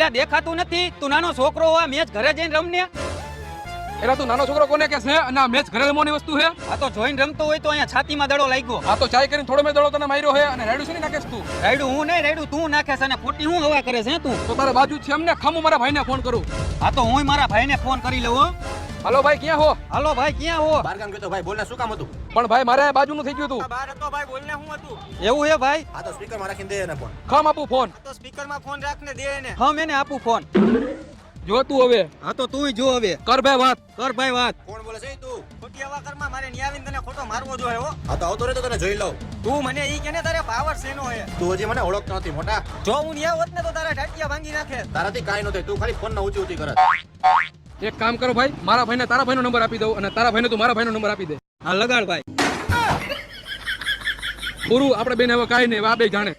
એટલે દેખાતું નથી તું નાનો છોકરો હોય મેચ ઘરે જઈને રમને. એલા તું નાનો છોકરો કોને કે છે અને આ મેચ ઘરે રમવાની વસ્તુ છે? આ તો જોઈને રમતો હોય તો અહીંયા છાતીમાં દડો લાગ્યો. આ તો ચાય કરીને થોડો મેં દડો તને માર્યો છે અને રાયડું છે ને નાખેસ તું. રાયડું હું નહીં, રાયડું તું નાખેસ અને ખોટી હું હવા કરે છે તું. તો તારે બાજુ છે એમને ખામું મારા ભાઈને ફોન કરું. આ તો હું મારા ભાઈને ફોન કરી લઉં હો. હાલો ભાઈ ક્યાં હો? હાલો ભાઈ ક્યાં હો? બાર ગામ ગયો તો ભાઈ બોલને શું કામ હતું? પણ ભાઈ મારે બાજુનું થઈ ગયું હતું. બહાર હતો ભાઈ, બોલને હું હતું. એવું હે ભાઈ? આ તો સ્પીકર માં રાખીને દે એને ફોન. ખામ આપું ફોન. તો સ્પીકરમાં ફોન રાખને દે એને. હા મેને આપું ફોન. જો તું હવે હા તો તુંય જો હવે. કર ભાઈ વાત. કર ભાઈ વાત. કોણ બોલે છે તું? ખોટી હવા કરમાં મારે ન્યા આવીને તને ખોટો મારવો જોઈએ હો. આ તો આવતો રે તો તને જોઈ લઉં. તું મને ઈ કેને તારે પાવર શેનો હે? તું હજી મને ઓળખતો નથી મોટા. જો હું ન્યા હોત ને તો તારા ઢાટિયા ભાંગી નાખે. તારાથી કાઈ ન થાય, તું ખાલી ફોન ના ઊંચી ઊંચી કરત. એક કામ કરો ભાઈ, મારા ભાઈને તારા ભાઈનો નંબર આપી દઉં અને તારા ભાઈને તું મારા ભાઈનો નંબર આપી દે. હા લગાડ ભાઈ. પૂરું આપણે બેન હવે કાઈ નહીં, આ બે જાણે.